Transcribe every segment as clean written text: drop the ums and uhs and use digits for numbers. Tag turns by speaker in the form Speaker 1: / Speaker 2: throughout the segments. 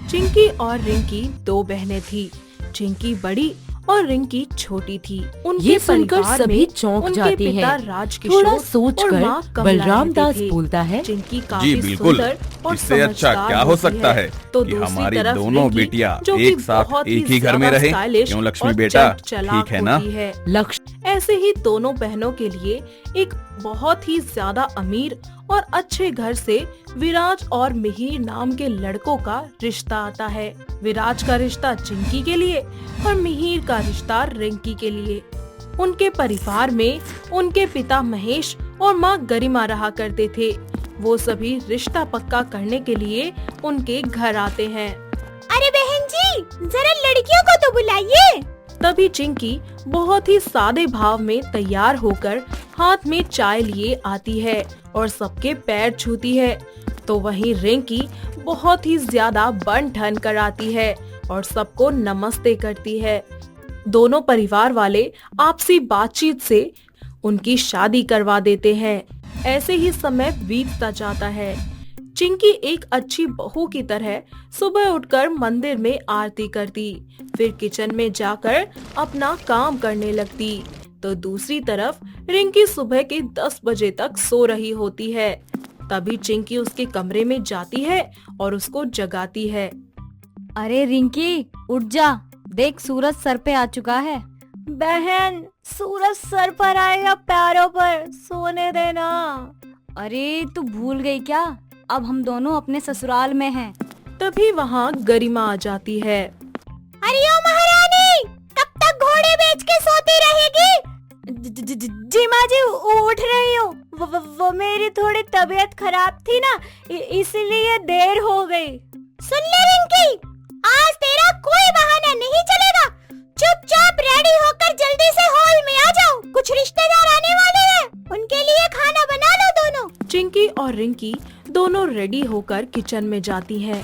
Speaker 1: चिंकी और रिंकी दो बहनें थी। चिंकी बड़ी और रिंकी छोटी थी। उनके
Speaker 2: ये सुनकर
Speaker 1: परिवार
Speaker 2: सभी
Speaker 1: में
Speaker 2: चौंक
Speaker 1: उनके
Speaker 2: जाते
Speaker 1: पिता
Speaker 2: हैं।
Speaker 1: राजकिशोर
Speaker 2: थोड़ा
Speaker 1: और
Speaker 2: सोचकर
Speaker 1: माँ कमला
Speaker 2: बलराम
Speaker 1: रहते
Speaker 2: दास
Speaker 1: थे।
Speaker 2: बोलता है,
Speaker 1: चिंकी
Speaker 3: जी
Speaker 1: काफी
Speaker 3: बिल्कुल,
Speaker 1: सुंदर और
Speaker 3: इससे अच्छा
Speaker 1: समझदार
Speaker 3: क्या हो
Speaker 1: होती
Speaker 3: सकता है
Speaker 1: तो
Speaker 3: कि
Speaker 1: दूसरी
Speaker 3: हमारी
Speaker 1: तरफ
Speaker 3: दोनों
Speaker 1: रिंकी,
Speaker 3: बेटियां
Speaker 1: जो कि
Speaker 3: एक साथ
Speaker 1: बहुत ही
Speaker 3: एक ही घर में
Speaker 1: ज्यादा
Speaker 3: रहे।
Speaker 1: स्टाइलिश
Speaker 3: क्यों लक्ष्मी
Speaker 1: और
Speaker 3: बेटा,
Speaker 1: चालाक
Speaker 3: ठीक है ना?
Speaker 1: होती है।
Speaker 2: लक्ष्य
Speaker 1: ऐसे ही दोनों बहनों के लिए एक बहुत ही ज्यादा अमीर और अच्छे घर से विराज और मिहिर नाम के लड़कों का रिश्ता आता है। विराज का रिश्ता चिंकी के लिए और मिहिर का रिश्ता रिंकी के लिए। उनके परिवार में उनके पिता महेश और माँ गरिमा रहा करते थे। वो सभी रिश्ता पक्का करने के लिए उनके घर आते हैं।
Speaker 4: अरे बहन जी, जरा लड़कियों को तो बुलाइए।
Speaker 1: तभी चिंकी बहुत ही सादे भाव में तैयार होकर हाथ में चाय लिए आती है और सबके पैर छूती है। तो वहीं रिंकी बहुत ही ज्यादा बन ठन कर आती है और सबको नमस्ते करती है। दोनों परिवार वाले आपसी बातचीत से उनकी शादी करवा देते हैं। ऐसे ही समय बीतता जाता है। चिंकी एक अच्छी बहू की तरह सुबह उठकर मंदिर में आरती करती, फिर किचन में जाकर अपना काम करने लगती। तो दूसरी तरफ रिंकी सुबह के 10 बजे तक सो रही होती है। तभी चिंकी उसके कमरे में जाती है और उसको जगाती है।
Speaker 5: अरे रिंकी, उठ जा, देख सूरज सर पे आ चुका है।
Speaker 4: बहन, सूरज सर पर आएगा पैरों पर, सोने देना।
Speaker 5: अरे तू भूल गई क्या, अब हम दोनों अपने ससुराल में हैं।
Speaker 1: तभी वहाँ गरिमा आ जाती है।
Speaker 4: अरे ओ महारानी, कब तक घोड़े बेच के सोती रहेगी? जी माँ जी, उठ रही हूँ। वो मेरी थोड़ी तबीयत खराब थी ना, इसलिए देर हो गई। सुन ले रिंकी, आज तेरा कोई बहाना नहीं चलेगा। चुपचाप रेडी होकर जल्दी से हॉल में आ जाओ, कुछ रिश्तेदार आने वाले हैं, उनके लिए खाना बना लो दोनों।
Speaker 1: चिंकी और रिंकी दोनों रेडी होकर किचन में जाती हैं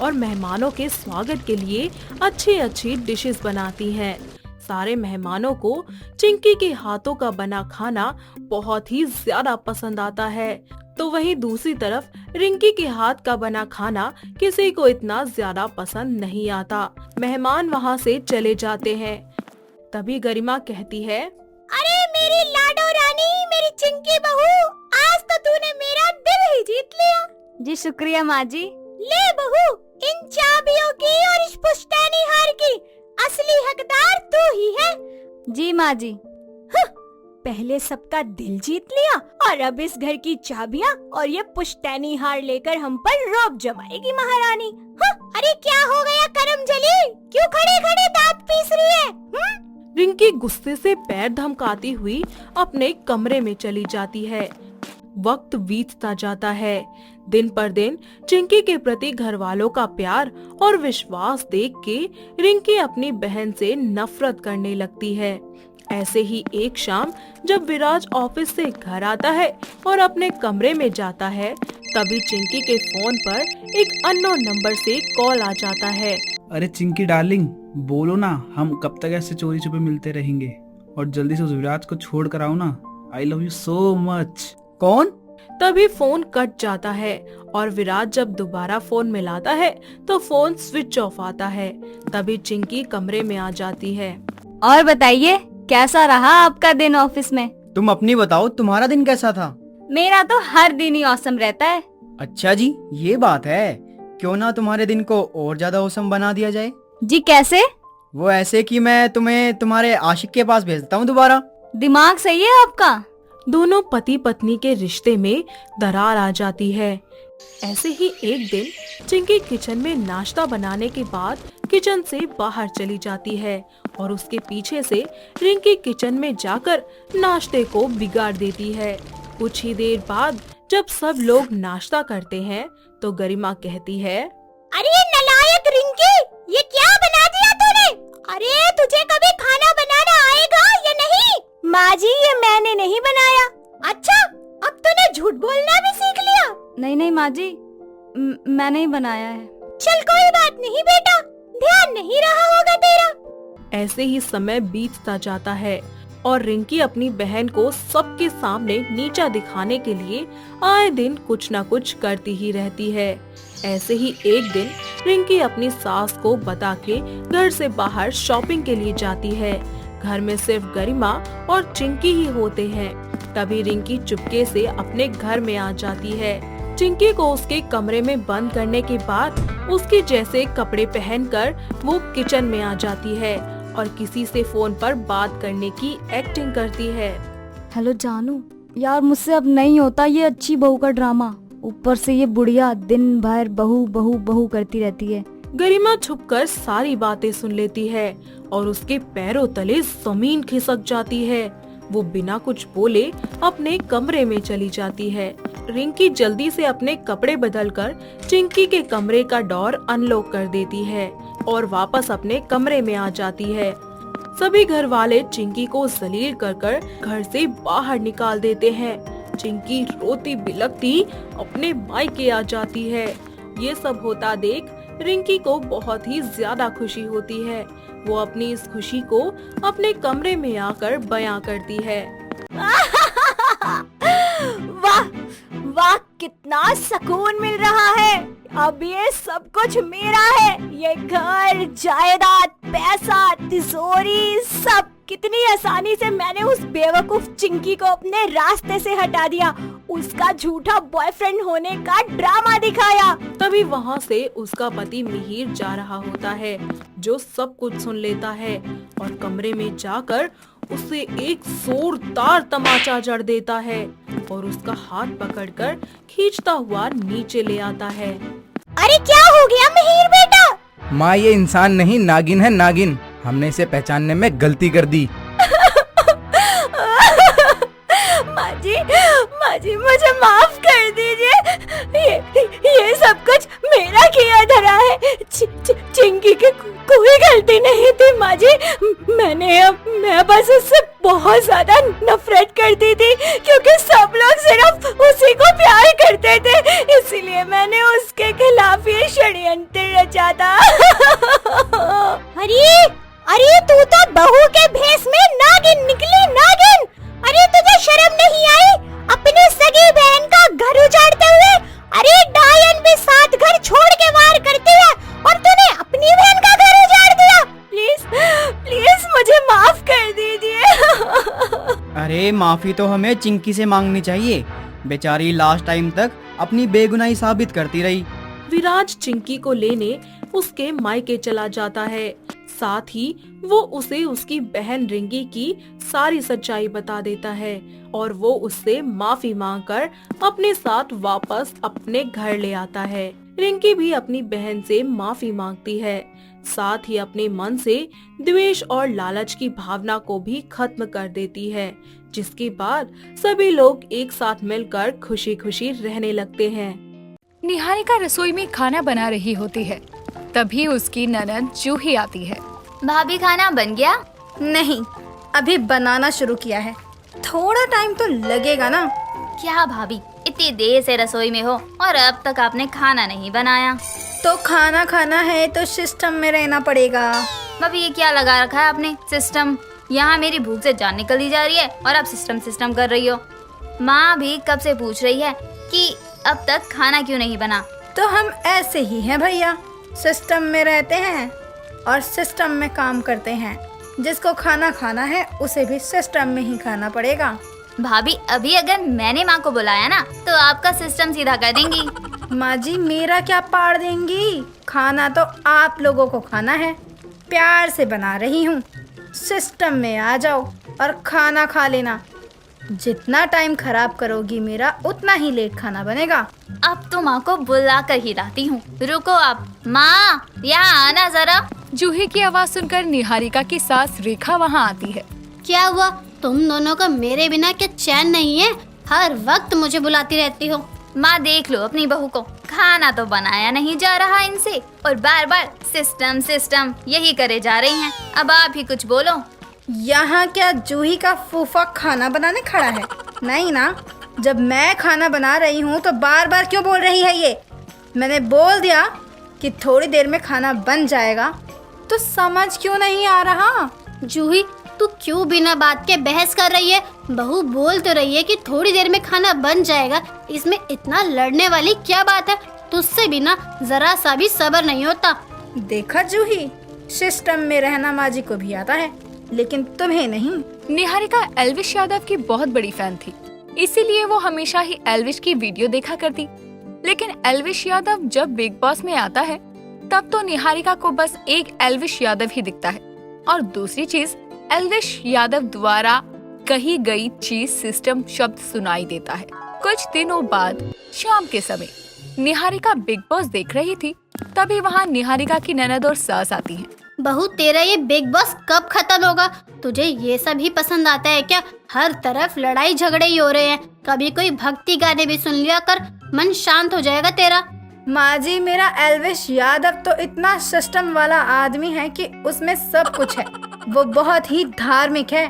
Speaker 1: और मेहमानों के स्वागत के लिए अच्छी अच्छी डिशेस बनाती हैं। सारे मेहमानों को चिंकी के हाथों का बना खाना बहुत ही ज्यादा पसंद आता है। तो वहीं दूसरी तरफ रिंकी के हाथ का बना खाना किसी को इतना ज्यादा पसंद नहीं आता। मेहमान वहाँ से चले जाते हैं। तभी गरिमा कहती है,
Speaker 4: अरे मेरी लाडो रानी, मेरी चिंकी बहू, आज तो तूने मेरा दिल ही जीत लिया।
Speaker 5: जी शुक्रिया माँ जी।
Speaker 4: ले बहू, इन चाबियों की और इस पुश्तैनी हार की असली हकदार तू ही है।
Speaker 5: जी माँ जी।
Speaker 4: पहले सबका दिल जीत लिया और अब इस घर की चाबियाँ और ये पुश्तैनी हार लेकर हम पर रौब जमाएगी महारानी। अरे क्या हो गया करमजली, क्यों खड़े खड़े दांत पीस रही है?
Speaker 1: रिंकी गुस्से से पैर धमकाती हुई अपने कमरे में चली जाती है। वक्त बीतता जाता है। दिन पर दिन चिंकी के प्रति घर वालों का प्यार और विश्वास देख के रिंकी अपनी बहन से नफरत करने लगती है। ऐसे ही एक शाम जब विराज ऑफिस से घर आता है और अपने कमरे में जाता है, तभी चिंकी के फोन पर एक अननोन नंबर से कॉल आ जाता है।
Speaker 6: अरे चिंकी डार्लिंग, बोलो ना, हम कब तक ऐसे चोरी छुपे मिलते रहेंगे? और जल्दी से उस विराज को छोड़ कर आओ ना। I love you so much.
Speaker 7: कौन?
Speaker 1: तभी फोन कट जाता है और विराज जब दोबारा फोन मिलाता है तो फोन स्विच ऑफ आता है। तभी चिंकी कमरे में आ जाती है।
Speaker 5: और बताइए, कैसा रहा आपका दिन ऑफिस में?
Speaker 7: तुम अपनी बताओ, तुम्हारा दिन कैसा था?
Speaker 5: मेरा तो हर दिन ही औसम रहता है।
Speaker 7: अच्छा जी, ये बात है। क्यों ना तुम्हारे दिन को और ज्यादा औसम बना दिया जाए।
Speaker 5: जी कैसे?
Speaker 7: वो ऐसे कि मैं तुम्हें तुम्हारे आशिक के पास भेजता हूँ दोबारा।
Speaker 5: दिमाग सही है आपका?
Speaker 1: दोनों पति पत्नी के रिश्ते में दरार आ जाती है। ऐसे ही एक दिन चिंकी किचन में नाश्ता बनाने के बाद किचन से बाहर चली जाती है और उसके पीछे से रिंकी किचन में जाकर नाश्ते को बिगाड़ देती है। कुछ ही देर बाद जब सब लोग नाश्ता करते हैं तो गरिमा कहती है,
Speaker 4: अरे नालायक रिंकी, ये क्या बना दिया तूने? अरे तुझे कभी खाना बनाना आएगा या नहीं? माँ जी, ये मैंने नहीं बनाया। अच्छा, अब तूने झूठ बोलना भी सीख लिया।
Speaker 5: नहीं नहीं माँ जी, मैंने ही बनाया है।
Speaker 4: चल कोई बात नहीं बेटा, ध्यान नहीं रहा होगा तेरा।
Speaker 1: ऐसे ही समय बीतता जाता है और रिंकी अपनी बहन को सबके सामने नीचा दिखाने के लिए आए दिन कुछ न कुछ करती ही रहती है। ऐसे ही एक दिन रिंकी अपनी सास को बता के घर से बाहर शॉपिंग के लिए जाती है। घर में सिर्फ गरिमा और चिंकी ही होते हैं। तभी रिंकी चुपके से अपने घर में आ जाती है। चिंकी को उसके कमरे में बंद करने के बाद उसके जैसे कपड़े पहनकर वो किचन में आ जाती है और किसी से फोन पर बात करने की एक्टिंग करती है।
Speaker 5: हेलो जानू, यार मुझसे अब नहीं होता ये अच्छी बहू का ड्रामा। ऊपर से ये बुढ़िया दिन भर बहू बहू बहू करती रहती है।
Speaker 1: गरिमा छुपकर सारी बातें सुन लेती है और उसके पैरों तले जमीन खिसक जाती है। वो बिना कुछ बोले अपने कमरे में चली जाती है। रिंकी जल्दी से अपने कपड़े बदलकर चिंकी के कमरे का डोर अनलॉक कर देती है और वापस अपने कमरे में आ जाती है। सभी घर वाले चिंकी को जलील कर घर से बाहर निकाल देते हैं। चिंकी रोती बिलखती अपने मायके आ जाती है। ये सब होता देख रिंकी को बहुत ही ज्यादा खुशी होती है। वो अपनी इस खुशी को अपने कमरे में आकर बयां करती है।
Speaker 4: वाह वाह, कितना सुकून मिल रहा है। अब ये सब कुछ मेरा है। ये घर, जायदाद, पैसा, तिजोरी, सब कितनी आसानी से मैंने उस बेवकूफ चिंकी को अपने रास्ते से हटा दिया। उसका झूठा बॉयफ्रेंड होने का ड्रामा दिखाया।
Speaker 1: तभी वहाँ से उसका पति मिहिर जा रहा होता है, जो सब कुछ सुन लेता है और कमरे में जाकर उसे एक जोरदार तमाचा जड़ देता है और उसका हाथ पकड़कर खींचता हुआ नीचे ले आता है।
Speaker 4: अरे क्या हो गया मिहिर बेटा?
Speaker 7: माँ, ये इंसान नहीं नागिन है, नागिन। हमने इसे पहचानने में गलती कर दी।
Speaker 4: माँ जी मुझे माफ कर दीजिए। ये सब कुछ मेरा किया धरा है। चिंकी की कोई गलती नहीं थी माँ जी। मैं बस उससे बहुत ज्यादा नफरत करती थी, क्योंकि सब लोग सिर्फ उसी को प्यार करते थे। इसीलिए मैंने उसके खिलाफ ये षड्यंत्र रचा था। अरे तू तो बहू के भेष में नागिन निकली, नागिन। अरे तुझे शर्म नहीं आई अपनी सगी बहन का घर उजाड़ते हुए? अरे डायन भी 7 घर छोड़ के वार करती है और तूने अपनी बहन का घर उजाड़ दिया। प्लीज मुझे माफ कर दीजिए।
Speaker 7: अरे माफी तो हमें चिंकी से मांगनी चाहिए। बेचारी लास्ट टाइम तक अपनी बेगुनाही साबित करती रही।
Speaker 1: विराज चिंकी को लेने उसके मायके चला जाता है। साथ ही वो उसे उसकी बहन रिंकी की सारी सच्चाई बता देता है और वो उससे माफी मांगकर अपने साथ वापस अपने घर ले आता है। रिंकी भी अपनी बहन से माफी मांगती है। साथ ही अपने मन से द्वेष और लालच की भावना को भी खत्म कर देती है, जिसके बाद सभी लोग एक साथ मिलकर खुशी खुशी रहने लगते हैं।
Speaker 2: निहारिका रसोई में खाना बना रही होती है। तभी उसकी ननद जूही आती है।
Speaker 5: भाभी खाना बन गया?
Speaker 3: नहीं, अभी बनाना शुरू किया है। थोड़ा टाइम तो लगेगा ना।
Speaker 5: क्या भाभी, इतनी देर से रसोई में हो और अब तक आपने खाना नहीं बनाया?
Speaker 3: तो खाना खाना है तो सिस्टम में रहना पड़ेगा।
Speaker 5: भाभी ये क्या लगा रखा है आपने सिस्टम? यहाँ मेरी भूख से जान निकली जा रही है और आप सिस्टम कर रही हो। माँ भी कब से पूछ रही है कि अब तक खाना क्यों नहीं बना।
Speaker 3: तो हम ऐसे ही हैं भैया, सिस्टम में रहते हैं और सिस्टम में काम करते हैं। जिसको खाना खाना है उसे भी सिस्टम में ही खाना पड़ेगा।
Speaker 5: भाभी अभी अगर मैंने माँ को बुलाया ना तो आपका सिस्टम सीधा कर देंगी।
Speaker 3: माँ जी मेरा क्या पाड़ देंगी? खाना तो आप लोगों को खाना है। प्यार से बना रही हूँ। सिस्टम में आ जाओ और खाना खा लेना। जितना टाइम खराब करोगी मेरा, उतना ही लेट खाना बनेगा।
Speaker 5: अब तो माँ को बुला कर ही लाती हूँ। रुको आप। माँ यहाँ आना जरा।
Speaker 2: जूही की आवाज सुनकर निहारिका की सास रेखा वहाँ आती है।
Speaker 8: क्या हुआ? तुम दोनों को मेरे बिना क्या चैन नहीं है? हर वक्त मुझे बुलाती रहती हो।
Speaker 5: माँ देख लो अपनी बहू को, खाना तो बनाया नहीं जा रहा इनसे और बार बार सिस्टम यही करे जा रही हैं। अब आप ही कुछ बोलो।
Speaker 3: यहाँ क्या जूही का फूफा खाना बनाने खड़ा है? नहीं ना। जब मैं खाना बना रही हूँ तो बार बार क्यों बोल रही है ये? मैंने बोल दिया कि थोड़ी देर में खाना बन जाएगा, तो समझ क्यों नहीं आ रहा?
Speaker 8: जूही तू क्यों बिना बात के बहस कर रही है? बहू बोल तो रही है कि थोड़ी देर में खाना बन जाएगा। इसमें इतना लड़ने वाली क्या बात है? तुझसे भी ना जरा सा भी सब्र नहीं होता।
Speaker 3: देखा जूही, सिस्टम में रहना माँ जी को भी आता है, लेकिन तुम्हें नहीं।
Speaker 2: निहारिका एल्विश यादव की बहुत बड़ी फैन थी, इसीलिए वो हमेशा ही एल्विश की वीडियो देखा करती। लेकिन एल्विश यादव जब बिग बॉस में आता है तब तो निहारिका को बस एक एल्विश यादव ही दिखता है, और दूसरी चीज एल्विश यादव द्वारा कही गई चीज सिस्टम शब्द सुनाई देता है। कुछ दिनों बाद शाम के समय निहारिका बिग बॉस देख रही थी, तभी वहाँ निहारिका की ननद और सास आती हैं।
Speaker 8: बहू, तेरा ये बिग बॉस कब खत्म होगा? तुझे ये सब ही पसंद आता है क्या? हर तरफ लड़ाई झगड़े ही हो रहे हैं। कभी कोई भक्ति गाने भी सुन लिया कर, मन शांत हो जाएगा तेरा।
Speaker 3: माँ जी, मेरा एल्विश यादव तो इतना सिस्टम वाला आदमी है कि उसमें सब कुछ है। वो बहुत ही धार्मिक है।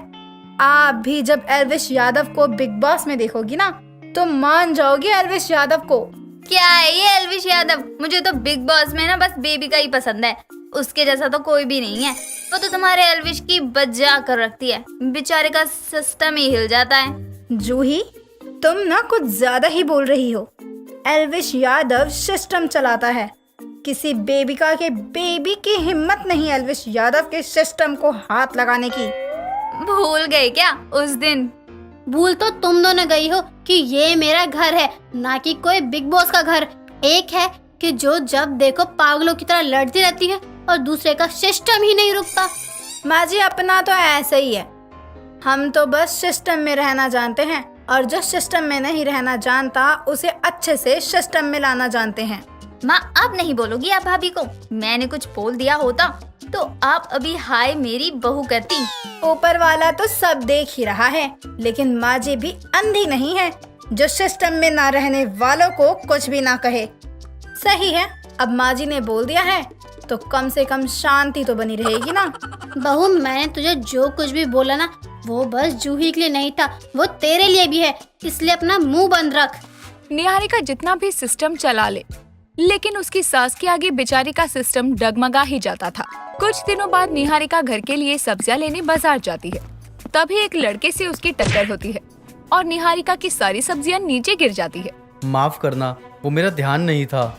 Speaker 3: आप भी जब एल्विश यादव को बिग बॉस में देखोगी ना तो मान जाओगी एल्विश यादव को।
Speaker 5: क्या है ये एल्विश यादव? मुझे तो बिग बॉस में ना बस बेबी का ही पसंद है, उसके जैसा तो कोई भी नहीं है। वो तो तुम्हारे एल्विश की बजा कर रखती है, बेचारे का सिस्टम ही हिल जाता है।
Speaker 3: जूही, तुम ना कुछ ज्यादा ही बोल रही हो। एल्विश यादव सिस्टम चलाता है। किसी बेबिका के बेबी की हिम्मत नहीं एल्विश यादव के सिस्टम को हाथ लगाने की।
Speaker 5: भूल गए क्या उस दिन?
Speaker 8: भूल तो तुम दोनों गई हो कि ये मेरा घर है, ना कि कोई बिग बॉस का घर। एक है कि जो जब देखो पागलों की तरह लड़ती रहती है, और दूसरे का सिस्टम ही नहीं रुकता।
Speaker 3: माँ जी, अपना तो ऐसे ही है। हम तो बस सिस्टम में रहना जानते हैं, और जो सिस्टम में नहीं रहना जानता उसे अच्छे से सिस्टम में लाना जानते हैं।
Speaker 5: माँ, अब नहीं बोलोगी आप भाभी को? मैंने कुछ बोल दिया होता तो आप अभी हाय मेरी बहू करती।
Speaker 3: ऊपर वाला तो सब देख ही रहा है, लेकिन माँ जी भी अंधी नहीं है जो सिस्टम में ना रहने वालों को कुछ भी ना कहे। सही है, अब माँ जी ने बोल दिया है तो कम से कम शांति तो बनी रहेगी ना।
Speaker 8: बहू, मैंने तुझे जो कुछ भी बोला ना, वो बस जूही के लिए नहीं था, वो तेरे लिए भी है, इसलिए अपना मुंह बंद रख।
Speaker 2: निहारिका जितना भी सिस्टम चला ले, लेकिन उसकी सास के आगे बेचारी का सिस्टम डगमगा ही जाता था। कुछ दिनों बाद निहारिका घर के लिए सब्जियां लेने बाजार जाती है, तभी एक लड़के से उसकी टक्कर होती है और निहारिका की सारी सब्जियां नीचे गिर जाती है।
Speaker 7: माफ करना, वो मेरा ध्यान नहीं था।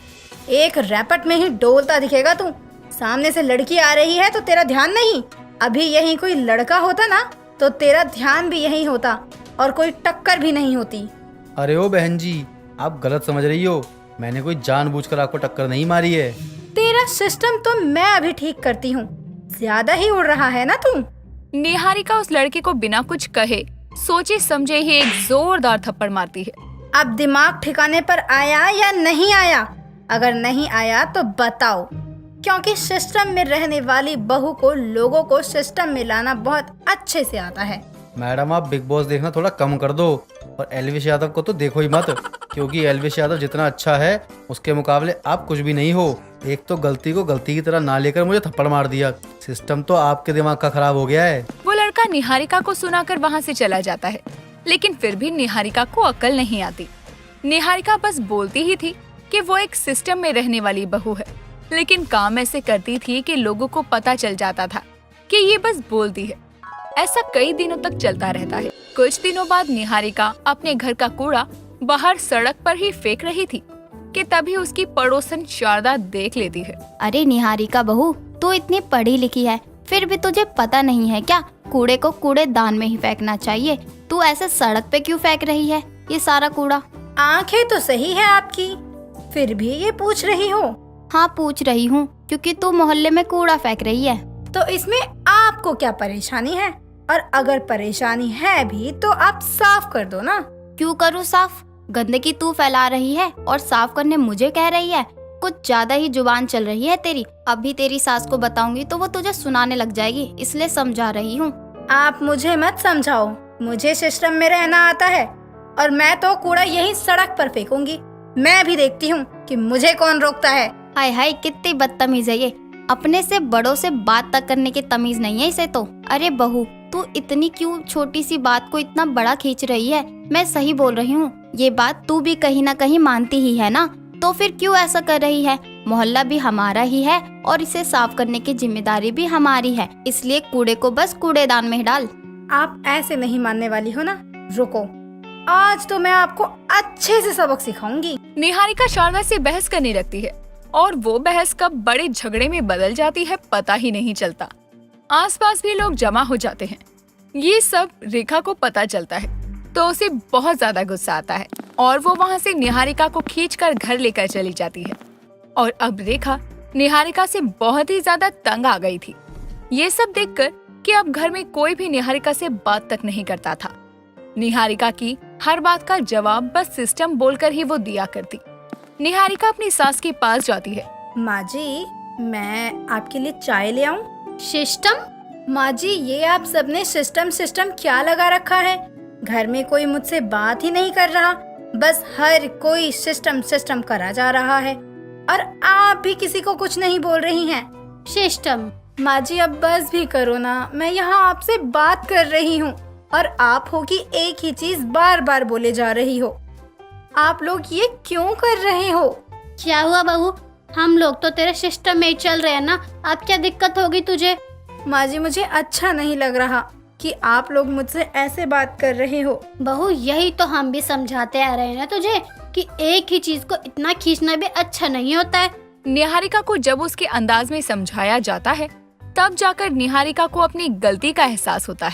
Speaker 3: एक रैपट में ही डोलता दिखेगा तू। सामने से लड़की आ रही है तो तेरा ध्यान नहीं। अभी यही कोई लड़का होता ना तो तेरा ध्यान भी यही होता, और कोई टक्कर भी नहीं होती।
Speaker 7: अरे ओ बहन जी, आप गलत समझ रही हो। मैंने कोई जानबूझकर आपको टक्कर नहीं मारी है।
Speaker 3: तेरा सिस्टम तो मैं अभी ठीक करती हूँ। ज्यादा ही उड़ रहा है ना तू।
Speaker 2: निहारिका उस लड़के को बिना कुछ कहे सोचे समझे ही एक जोरदार थप्पड़ मारती है।
Speaker 3: अब दिमाग ठिकाने पर आया या नहीं आया? अगर नहीं आया तो बताओ, क्योंकि सिस्टम में रहने वाली बहू को लोगों को सिस्टम में लाना बहुत अच्छे से आता है।
Speaker 7: मैडम, आप बिग बॉस देखना थोड़ा कम कर दो, और एल्विश यादव को तो देखो ही मत, क्योंकि एल्विश यादव जितना अच्छा है उसके मुकाबले आप कुछ भी नहीं हो। एक तो गलती को गलती की तरह ना लेकर मुझे थप्पड़ मार दिया। सिस्टम तो आपके दिमाग का खराब हो गया है।
Speaker 2: वो लड़का निहारिका को सुनाकर वहाँ से चला जाता है, लेकिन फिर भी निहारिका को अकल नहीं आती। निहारिका बस बोलती ही थी कि वो एक सिस्टम में रहने वाली बहू है, लेकिन काम ऐसे करती थी कि लोगों को पता चल जाता था कि ये बस बोलती है। ऐसा कई दिनों तक चलता रहता है। कुछ दिनों बाद निहारिका अपने घर का कूड़ा बाहर सड़क पर ही फेंक रही थी कि तभी उसकी पड़ोसन शारदा देख लेती है।
Speaker 9: अरे निहारिका बहू, तू इतनी पढ़ी लिखी है, फिर भी तुझे पता नहीं है क्या कूड़े को कूड़ेदान में ही फेंकना चाहिए? तू ऐसे सड़क पे क्यों फेंक रही है ये सारा कूड़ा?
Speaker 3: आंखें तो सही है आपकी, फिर भी ये पूछ रही हो?
Speaker 9: हाँ, पूछ रही हूँ क्योंकि तू मोहल्ले में कूड़ा फेंक रही है।
Speaker 3: तो इसमें आपको क्या परेशानी है? और अगर परेशानी है भी तो आप साफ कर दो ना।
Speaker 9: क्यों करूँ साफ? गंदगी तू फैला रही है और साफ करने मुझे कह रही है। कुछ ज्यादा ही जुबान चल रही है तेरी। अभी तेरी सास को बताऊंगी तो वो तुझे सुनाने लग जाएगी, इसलिए समझा रही हूँ।
Speaker 3: आप मुझे मत समझाओ, मुझे सिस्टम में रहना आता है, और मैं तो कूड़ा यही सड़क पर फेंकूंगी। मैं भी देखती हूँ कि मुझे कौन रोकता है।
Speaker 9: हाय हाय, कितनी बदतमीज है ये। अपने से बड़ों से बात तक करने की तमीज नहीं है इसे तो। अरे बहू, तू इतनी क्यों छोटी सी बात को इतना बड़ा खींच रही है? मैं सही बोल रही हूँ, ये बात तू भी कहीं ना कहीं मानती ही है ना, तो फिर क्यों ऐसा कर रही है? मोहल्ला भी हमारा ही है और इसे साफ करने की जिम्मेदारी भी हमारी है, इसलिए कूड़े को बस कूड़ेदान में डाल।
Speaker 3: आप ऐसे नहीं मानने वाली हो ना। रुको, आज तो मैं आपको अच्छे से सबक सिखाऊंगी।
Speaker 2: निहारिका शारदा से बहस करने लगती है और वो बहस कब बड़े झगड़े में बदल जाती है पता ही नहीं चलता। आसपास भी लोग जमा हो जाते हैं। ये सब रेखा को पता चलता है तो उसे बहुत ज्यादा गुस्सा आता है और वो वहाँ से निहारिका को खींचकर घर लेकर चली जाती है। और अब रेखा निहारिका से बहुत ही ज्यादा तंग आ गई थी। ये सब देखकर कि अब घर में कोई भी निहारिका से बात तक नहीं करता था। निहारिका की हर बात का जवाब बस सिस्टम बोलकर ही वो दिया करती। निहारिका अपनी सास के पास जाती है।
Speaker 3: माँ जी, मैं आपके लिए चाय ले आऊं?
Speaker 8: सिस्टम?
Speaker 3: माँ जी, ये आप सबने सिस्टम सिस्टम क्या लगा रखा है? घर में कोई मुझसे बात ही नहीं कर रहा, बस हर कोई सिस्टम सिस्टम करा जा रहा है और आप भी किसी को कुछ नहीं बोल रही हैं।
Speaker 8: सिस्टम?
Speaker 3: माँ जी, अब बस भी करो ना, मैं यहाँ आपसे बात कर रही हूँ और आप हो कि एक ही चीज बार बार बोले जा रही हो। आप लोग ये क्यों कर रहे हो?
Speaker 8: क्या हुआ बहू? हम लोग तो तेरे सिस्टम में ही चल रहे हैं ना, अब क्या दिक्कत होगी तुझे?
Speaker 3: माँ जी, मुझे अच्छा नहीं लग रहा कि आप लोग मुझसे ऐसे बात कर रहे हो।
Speaker 8: बहू, यही तो हम भी समझाते आ रहे हैं ना तुझे कि एक ही चीज को इतना खींचना भी अच्छा नहीं होता है।
Speaker 2: निहारिका को जब उसके अंदाज में समझाया जाता है तब जाकर निहारिका को अपनी गलती का एहसास होता है